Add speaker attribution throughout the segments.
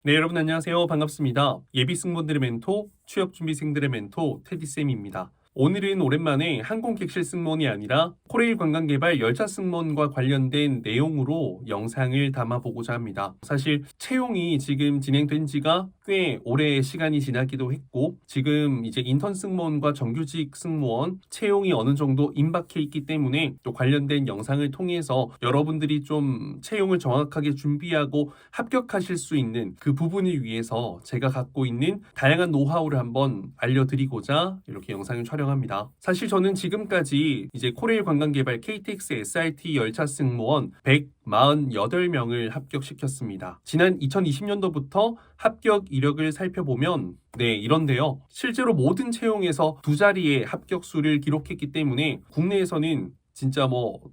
Speaker 1: 네, 여러분 안녕하세요. 반갑습니다. 예비 승무원들의 멘토, 취업 준비생들의 멘토 테디쌤입니다. 오늘은 오랜만에 항공 객실 승무원이 아니라 코레일 관광개발 열차 승무원과 관련된 내용으로 영상을 담아보고자 합니다. 사실 채용이 지금 진행된 지가 꽤 오래 시간이 지나기도 했고 지금 이제 인턴 승무원과 정규직 승무원 채용이 어느 정도 임박해 있기 때문에 또 관련된 영상을 통해서 여러분들이 좀 채용을 정확하게 준비하고 합격하실 수 있는 그 부분을 위해서 제가 갖고 있는 다양한 노하우를 한번 알려드리고자 이렇게 영상을 촬영합니다. 사실 저는 지금까지 이제 코레일 관광개발 KTX SRT 열차 승무원 148명을 합격시켰습니다. 지난 2020년도부터 합격 이력을 살펴보면 이런데요. 실제로 모든 채용에서 두 자리의 합격수를 기록했기 때문에 국내에서는 진짜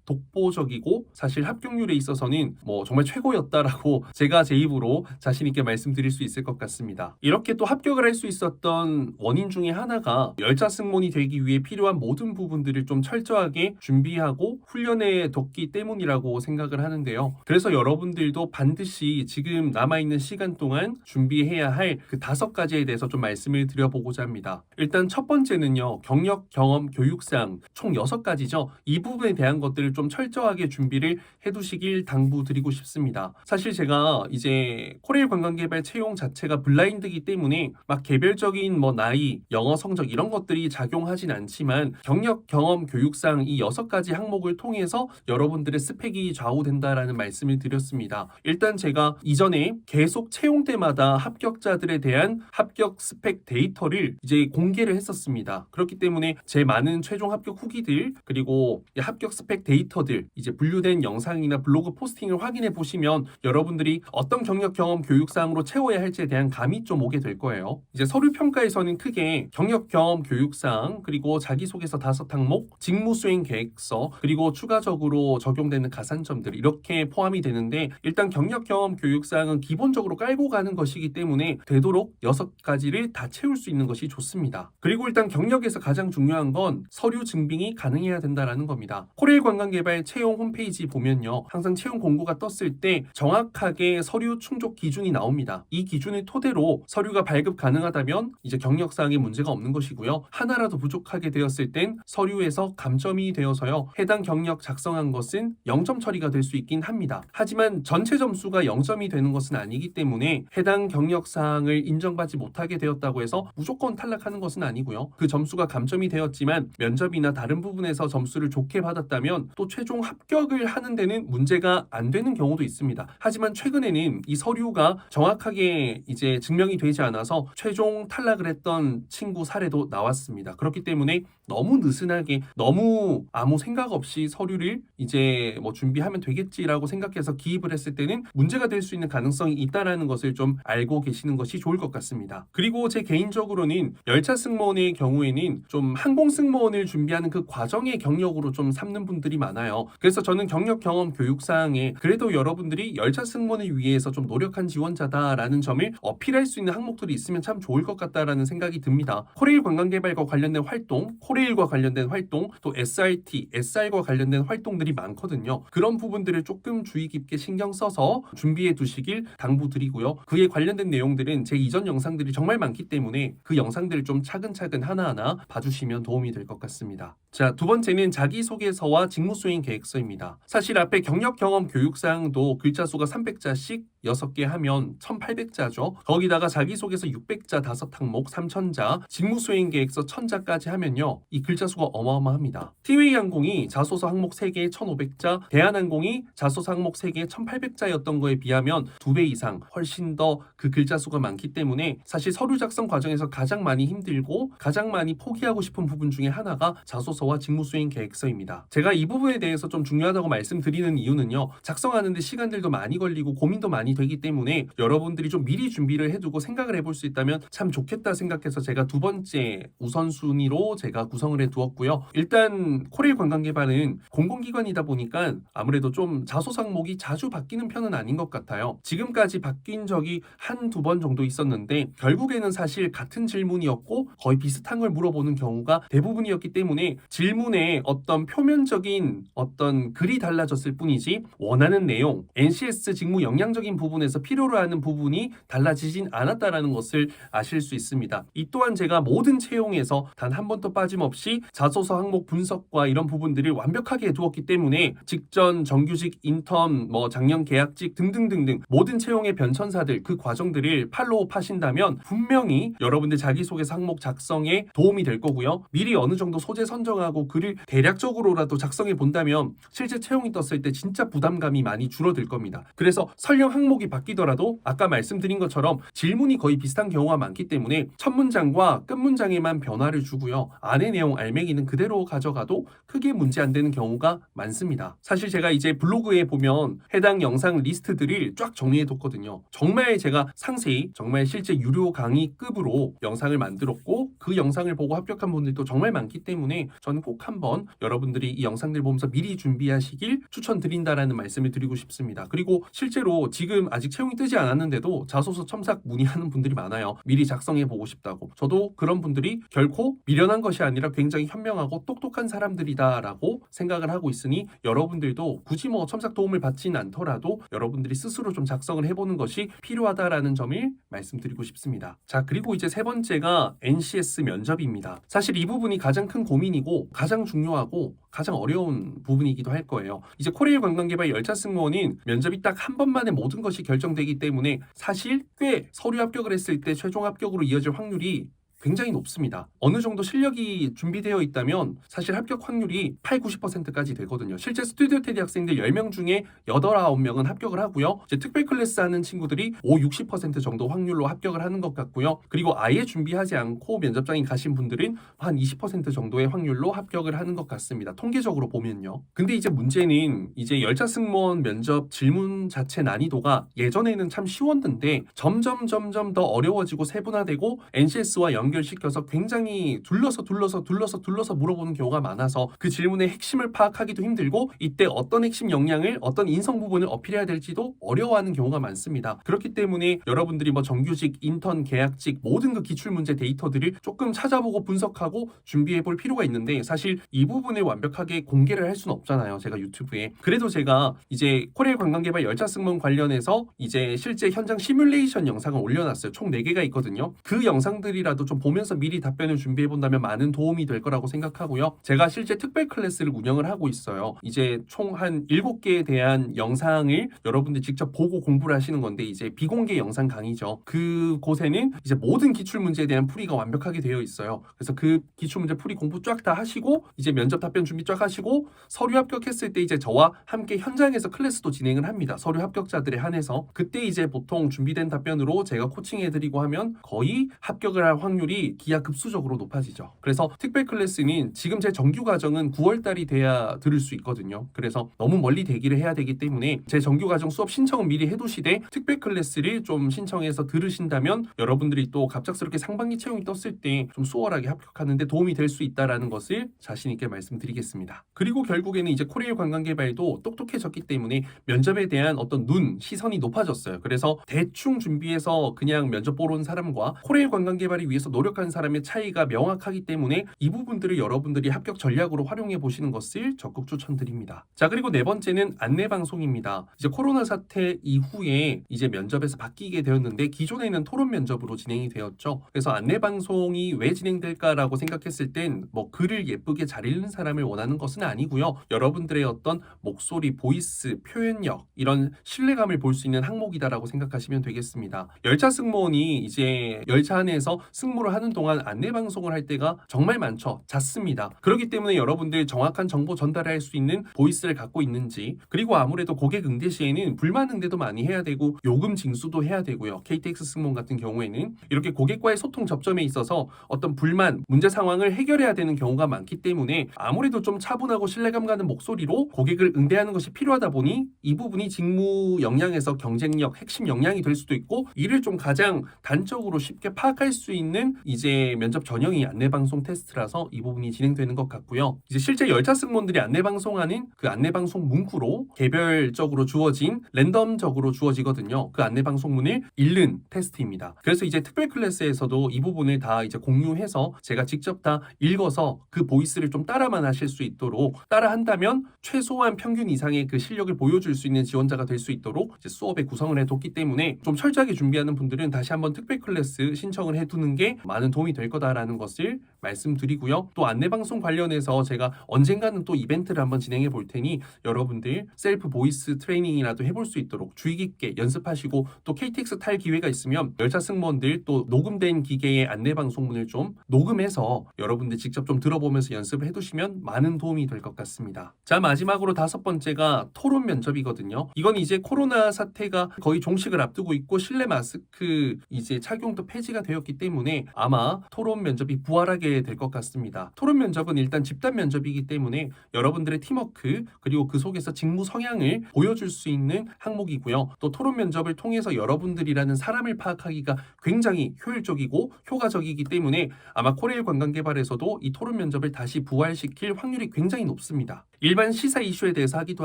Speaker 1: 독보적이고 사실 합격률에 있어서는 정말 최고였다라고 제가 제 입으로 자신 있게 말씀드릴 수 있을 것 같습니다. 이렇게 또 합격을 할 수 있었던 원인 중에 하나가 열차 승무원이 되기 위해 필요한 모든 부분들을 좀 철저하게 준비하고 훈련해 뒀기 때문이라고 생각을 하는데요. 그래서 여러분들도 반드시 지금 남아있는 시간 동안 준비해야 할 그 5가지에 대해서 좀 말씀을 드려보고자 합니다. 일단 첫 번째는요. 경력, 경험, 교육상 총 6가지죠. 이 부분에 대한 것들을 좀 철저하게 준비를 해두시길 당부드리고 싶습니다. 사실 제가 이제 코레일 관광개발 채용 자체가 블라인드이기 때문에 막 개별적인 나이, 영어 성적 이런 것들이 작용하진 않지만 경력, 경험, 교육상 이 6가지 항목을 통해서 여러분들의 스펙이 좌우된다라는 말씀을 드렸습니다. 일단 제가 이전에 계속 채용 때마다 합격자들에 대한 합격 스펙 데이터를 이제 공개를 했었습니다. 그렇기 때문에 제 많은 최종 합격 후기들 그리고 합격 스펙 데이터들 이제 분류된 영상이나 블로그 포스팅을 확인해 보시면 여러분들이 어떤 경력, 경험, 교육상으로 채워야 할지에 대한 감이 좀 오게 될 거예요. 이제 서류 평가에서는 크게 경력, 경험, 교육상 그리고 자기소개서 5항목, 직무수행 계획서 그리고 추가적으로 적용되는 가산점들 이렇게 포함이 되는데 일단 경력, 경험, 교육상은 기본적으로 깔고 가는 것이기 때문에 되도록 6가지를 다 채울 수 있는 것이 좋습니다. 그리고 일단 경력에서 가장 중요한 건 서류 증빙이 가능해야 된다라는 겁니다. 코레일 관광개발 채용 홈페이지 보면요. 항상 채용 공고가 떴을 때 정확하게 서류 충족 기준이 나옵니다. 이 기준을 토대로 서류가 발급 가능하다면 이제 경력사항에 문제가 없는 것이고요. 하나라도 부족하게 되었을 땐 서류에서 감점이 되어서요. 해당 경력 작성한 것은 0점 처리가 될 수 있긴 합니다. 하지만 전체 점수가 0점이 되는 것은 아니기 때문에 해당 경력사항을 인정받지 못하게 되었다고 해서 무조건 탈락하는 것은 아니고요. 그 점수가 감점이 되었지만 면접이나 다른 부분에서 점수를 좋게 받았다면 또 최종 합격을 하는 데는 문제가 안 되는 경우도 있습니다. 하지만 최근에는 이 서류가 정확하게 이제 증명이 되지 않아서 최종 탈락을 했던 친구 사례도 나왔습니다. 그렇기 때문에 너무 느슨하게 너무 아무 생각 없이 서류를 이제 준비하면 되겠지라고 생각해서 기입을 했을 때는 문제가 될 수 있는 가능성이 있다라는 것을 좀 알고 계시는 것이 좋을 것 같습니다. 그리고 제 개인적으로는 열차 승무원의 경우에는 좀 항공 승무원을 준비하는 그 과정의 경력으로 좀 삼는 분들이 많아요. 그래서 저는 경력, 경험, 교육사항에 그래도 여러분들이 열차 승무원을 위해서 좀 노력한 지원자다라는 점을 어필할 수 있는 항목들이 있으면 참 좋을 것 같다라는 생각이 듭니다. 코레일 관광개발과 관련된 활동, 코레일과 관련된 활동, 또 SRT, SR과 관련된 활동들이 많거든요. 그런 부분들을 조금 주의 깊게 신경 써서 준비해 두시길 당부드리고요. 그에 관련된 내용들은 제 이전 영상들이 정말 많기 때문에 그 영상들을 좀 차근차근 하나하나 봐주시면 도움이 될 것 같습니다. 자, 두 번째는 자기소개서와 직무수행 계획서입니다. 사실 앞에 경력, 경험, 교육사항도 글자 수가 300자씩 6개 하면 1800자죠. 거기다가 자기소개서 600자 5항목 3000자, 직무수행 계획서 1000자까지 하면요. 이 글자 수가 어마어마합니다. 티웨이 항공이 자소서 항목 3개에 1500자, 대한항공이 자소서 항목 3개에 1800자였던 거에 비하면 2배 이상 훨씬 더 그 글자 수가 많기 때문에 사실 서류 작성 과정에서 가장 많이 힘들고 가장 많이 포기하고 싶은 부분 중에 하나가 자소서와 직무수행 계획서입니다. 제가 이 부분에 대해서 좀 중요하다고 말씀드리는 이유는요. 작성하는데 시간들도 많이 걸리고 고민도 많이 되기 때문에 여러분들이 좀 미리 준비를 해두고 생각을 해볼 수 있다면 참 좋겠다 생각해서 제가 2번째 우선순위로 제가 구성을 해두었고요. 일단 코레일 관광개발은 공공기관이다 보니까 아무래도 좀 자소서 항목이 자주 바뀌는 편은 아닌 것 같아요. 지금까지 바뀐 적이 한두 번 정도 있었는데 결국에는 사실 같은 질문이었고 거의 비슷한 걸 물어보는 경우가 대부분이었기 때문에 질문에 어떤 표면적인 어떤 글이 달라졌을 뿐이지 원하는 내용, NCS 직무 역량적인 부분에서 필요로 하는 부분이 달라지진 않았다라는 것을 아실 수 있습니다. 이 또한 제가 모든 채용에서 단 한 번도 빠짐없이 자소서 항목 분석과 이런 부분들을 완벽하게 해두었기 때문에 직전, 정규직, 인턴, 작년 계약직 등등등등 모든 채용의 변천사들 그 과정들을 팔로우업 하신다면 분명히 여러분들 자기소개서 항목 작성에 도움이 될 거고요. 미리 어느 정도 소재 선정하고 글을 대략적으로라도 작성해 본다면 실제 채용이 떴을 때 진짜 부담감이 많이 줄어들 겁니다. 그래서 설령 항목이 바뀌더라도 아까 말씀드린 것처럼 질문이 거의 비슷한 경우가 많기 때문에 첫 문장과 끝 문장에만 변화를 주고요. 안의 내용 알맹이는 그대로 가져가도 크게 문제 안 되는 경우가 많습니다. 사실 제가 이제 블로그에 보면 해당 영상 리스트들을 쫙 정리해 뒀거든요. 정말 제가 상세히 정말 실제 유료 강의급으로 영상을 만들었고 그 영상을 보고 합격한 분들도 정말 많기 때문에 저는 꼭 한번 여러분들이 이 영상들 보면서 미리 준비하시길 추천드린다라는 말씀을 드리고 싶습니다. 그리고 실제로 지금 아직 채용이 뜨지 않았는데도 자소서 첨삭 문의하는 분들이 많아요. 미리 작성해 보고 싶다고. 저도 그런 분들이 결코 미련한 것이 아니라 굉장히 현명하고 똑똑한 사람들이다라고 생각을 하고 있으니 여러분들도 굳이 첨삭 도움을 받지는 않더라도 여러분들이 스스로 좀 작성을 해보는 것이 필요하다라는 점을 말씀드리고 싶습니다. 자, 그리고 이제 세 번째가 NCS 면접입니다. 사실 이 부분이 가장 큰 고민이고 가장 중요하고 가장 어려운 부분이기도 할 거예요. 이제 코레일 관광개발 열차 승무원인 면접이 딱 한 번만에 모든 것이 결정되기 때문에 사실 꽤 서류 합격을 했을 때 최종 합격으로 이어질 확률이 굉장히 높습니다. 어느 정도 실력이 준비되어 있다면 사실 합격 확률이 8, 90%까지 되거든요. 실제 스튜디오 테디 학생들 10명 중에 8, 9명은 합격을 하고요. 이제 특별 클래스 하는 친구들이 5, 60% 정도 확률로 합격을 하는 것 같고요. 그리고 아예 준비하지 않고 면접장에 가신 분들은 한 20% 정도의 확률로 합격을 하는 것 같습니다. 통계적으로 보면요. 근데 이제 문제는 이제 열차 승무원 면접 질문 자체 난이도가 예전에는 참 쉬웠는데 점점 더 어려워지고 세분화되고 NCS와 연결시켜서 굉장히 둘러서 물어보는 경우가 많아서 그 질문의 핵심을 파악하기도 힘들고 이때 어떤 핵심 역량을 어떤 인성 부분을 어필해야 될지도 어려워하는 경우가 많습니다. 그렇기 때문에 여러분들이 정규직, 인턴, 계약직 모든 그 기출문제 데이터들을 조금 찾아보고 분석하고 준비해 볼 필요가 있는데 사실 이 부분을 완벽하게 공개를 할 수는 없잖아요. 제가 유튜브에. 그래도 제가 이제 코레일 관광개발 열차 승무원 관련해서 이제 실제 현장 시뮬레이션 영상을 올려놨어요. 총 4개가 있거든요. 그 영상들이라도 좀 보면서 미리 답변을 준비해 본다면 많은 도움이 될 거라고 생각하고요. 제가 실제 특별 클래스를 운영을 하고 있어요. 이제 총 한 7개에 대한 영상을 여러분들 직접 보고 공부를 하시는 건데 이제 비공개 영상 강의죠. 그곳에는 이제 모든 기출문제에 대한 풀이가 완벽하게 되어 있어요. 그래서 그 기출문제 풀이 공부 쫙 다 하시고 이제 면접 답변 준비 쫙 하시고 서류 합격했을 때 이제 저와 함께 현장에서 클래스도 진행을 합니다. 서류 합격자들에 한해서 그때 이제 보통 준비된 답변으로 제가 코칭해드리고 하면 거의 합격을 할 확률이 기하급수적으로 높아지죠. 그래서 특별 클래스는 지금 제 정규 과정은 9월 달이 돼야 들을 수 있거든요. 그래서 너무 멀리 대기를 해야 되기 때문에 제 정규 과정 수업 신청은 미리 해두시되 특별 클래스를 좀 신청해서 들으신다면 여러분들이 또 갑작스럽게 상반기 채용이 떴을 때 좀 수월하게 합격하는데 도움이 될 수 있다라는 것을 자신 있게 말씀드리겠습니다. 그리고 결국에는 이제 코레일 관광개발도 똑똑해졌기 때문에 면접에 대한 어떤 시선이 높아졌어요. 그래서 대충 준비해서 그냥 면접 보러 온 사람과 코레일 관광개발을 위해서 노력한 사람의 차이가 명확하기 때문에 이 부분들을 여러분들이 합격 전략으로 활용해 보시는 것을 적극 추천드립니다. 자, 그리고 네 번째는 안내방송입니다. 이제 코로나 사태 이후에 이제 면접에서 바뀌게 되었는데 기존에는 토론 면접으로 진행이 되었죠. 그래서 안내방송이 왜 진행될까라고 생각했을 땐 글을 예쁘게 잘 읽는 사람을 원하는 것은 아니고요. 여러분들의 어떤 목소리, 보이스, 표현력 이런 신뢰감을 볼 수 있는 항목이다라고 생각하시면 되겠습니다. 열차 승무원이 이제 열차 안에서 승무를 하는 동안 안내방송을 할 때가 정말 많죠. 잦습니다. 그렇기 때문에 여러분들 정확한 정보 전달할 수 있는 보이스를 갖고 있는지 그리고 아무래도 고객 응대 시에는 불만 응대도 많이 해야 되고 요금 징수도 해야 되고요. KTX 승무원 같은 경우에는 이렇게 고객과의 소통 접점에 있어서 어떤 불만, 문제 상황을 해결해야 되는 경우가 많기 때문에 아무래도 좀 차분하고 신뢰감 가는 목소리로 고객을 응대하는 것이 필요하다 보니 이 부분이 직무 역량에서 경쟁력, 핵심 역량이 될 수도 있고 이를 좀 가장 단적으로 쉽게 파악할 수 있는 부분은 이제 면접 전형이 안내방송 테스트라서 이 부분이 진행되는 것 같고요. 이제 실제 열차 승무원들이 안내방송하는 그 안내방송 문구로 개별적으로 주어진 랜덤적으로 주어지거든요. 그 안내방송문을 읽는 테스트입니다. 그래서 이제 특별 클래스에서도 이 부분을 다 이제 공유해서 제가 직접 다 읽어서 그 보이스를 좀 따라만 하실 수 있도록, 따라한다면 최소한 평균 이상의 그 실력을 보여줄 수 있는 지원자가 될 수 있도록 이제 수업에 구성을 해뒀기 때문에 좀 철저하게 준비하는 분들은 다시 한번 특별 클래스 신청을 해두는 게 많은 도움이 될 거다라는 것을 말씀드리고요. 또 안내방송 관련해서 제가 언젠가는 또 이벤트를 한번 진행해 볼 테니 여러분들 셀프 보이스 트레이닝이라도 해볼 수 있도록 주의 깊게 연습하시고, 또 KTX 탈 기회가 있으면 열차 승무원들 또 녹음된 기계의 안내방송문을 좀 녹음해서 여러분들 직접 좀 들어보면서 연습을 해두시면 많은 도움이 될 것 같습니다. 자, 마지막으로 5번째가 토론 면접이거든요. 이건 이제 코로나 사태가 거의 종식을 앞두고 있고 실내 마스크 이제 착용도 폐지가 되었기 때문에 아마 토론 면접이 부활하게 될 것 같습니다. 토론 면접은 일단 집단 면접이기 때문에 여러분들의 팀워크 그리고 그 속에서 직무 성향을 보여줄 수 있는 항목이고요. 또 토론 면접을 통해서 여러분들이라는 사람을 파악하기가 굉장히 효율적이고 효과적이기 때문에 아마 코레일 관광개발에서도 이 토론 면접을 다시 부활시킬 확률이 굉장히 높습니다. 일반 시사 이슈에 대해서 하기도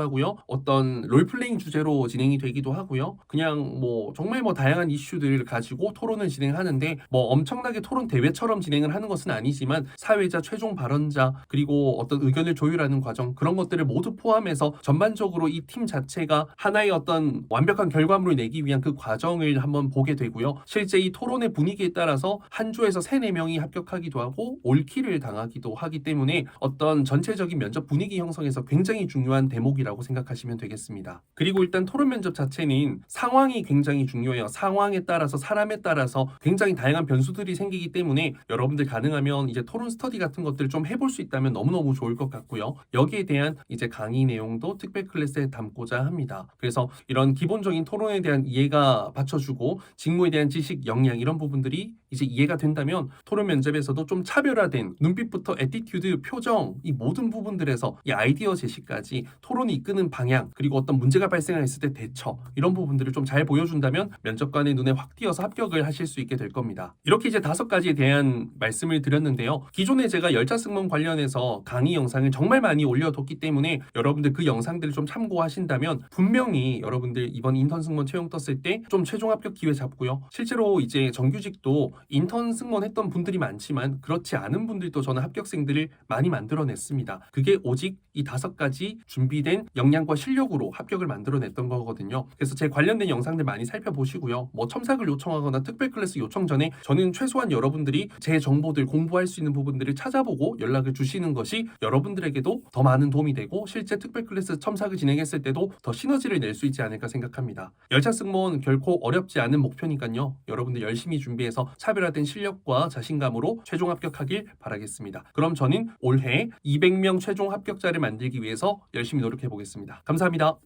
Speaker 1: 하고요. 어떤 롤플레잉 주제로 진행이 되기도 하고요. 그냥 뭐 정말 뭐 다양한 이슈들을 가지고 토론을 진행하는데 뭐 엄청나게 토론 대회처럼 진행을 하는 것은 아니지만 사회자, 최종 발언자 그리고 어떤 의견을 조율하는 과정, 그런 것들을 모두 포함해서 전반적으로 이 팀 자체가 하나의 어떤 완벽한 결과물을 내기 위한 그 과정을 한번 보게 되고요. 실제 이 토론의 분위기에 따라서 한 조에서 3, 4명이 합격하기도 하고 올킬을 당하기도 하기 때문에 어떤 전체적인 면접 분위기 형성에서 굉장히 중요한 대목이라고 생각하시면 되겠습니다. 그리고 일단 토론 면접 자체는 상황이 굉장히 중요해요. 상황에 따라서, 사람에 따라서 굉장히 다양한 변수들이 생기기 때문에 여러분들 가능하면 이제 토론 스터디 같은 것들을 좀 해볼 수 있다면 너무너무 좋을 것 같고요. 여기에 대한 이제 강의 내용도 특별 클래스에 담고자 합니다. 그래서 이런 기본적인 토론에 대한 이해가 받쳐주고 직무에 대한 지식, 역량 이런 부분들이 이제 이해가 된다면 토론 면접에서도 좀 차별화된 눈빛부터 애티튜드, 표정, 이 모든 부분들에서 이 아이디어 제시까지 토론이 이끄는 방향, 그리고 어떤 문제가 발생했을 때 대처, 이런 부분들을 좀 잘 보여준다면 면접관의 눈에 확 띄어서 합격을 하실 수 있게 될 겁니다. 이렇게 이제 5가지에 대한 말씀을 드렸는데요. 기존에 제가 열차 승무원 관련해서 강의 영상을 정말 많이 올려뒀기 때문에 여러분들 그 영상들을 좀 참고하신다면 분명히 여러분들 이번 인턴 승무원 채용 떴을 때 좀 최종 합격 기회 잡고요. 실제로 이제 정규직도 인턴 승무원 했던 분들이 많지만 그렇지 않은 분들도 저는 합격생들을 많이 만들어냈습니다. 그게 오직 이 5가지 준비된 역량과 실력으로 합격을 만들어냈던 거거든요. 그래서 제 관련된 영상들 많이 살펴보시고요. 뭐 첨삭을 요청하거나 특별 클래스 요청 전에 저는 최소한 여러분들이 제 정보들, 공부할 수 있는 부분들을 찾아보고 연락을 주시는 것이 여러분들에게도 더 많은 도움이 되고 실제 특별 클래스 첨삭을 진행했을 때도 더 시너지를 낼 수 있지 않을까 생각합니다. 열차 승무원 결코 어렵지 않은 목표니까요. 여러분들 열심히 준비해서 차별화된 실력과 자신감으로 최종 합격하길 바라겠습니다. 그럼 저는 올해 200명 최종 합격자를 만들기 위해서 열심히 노력해 보겠습니다. 감사합니다.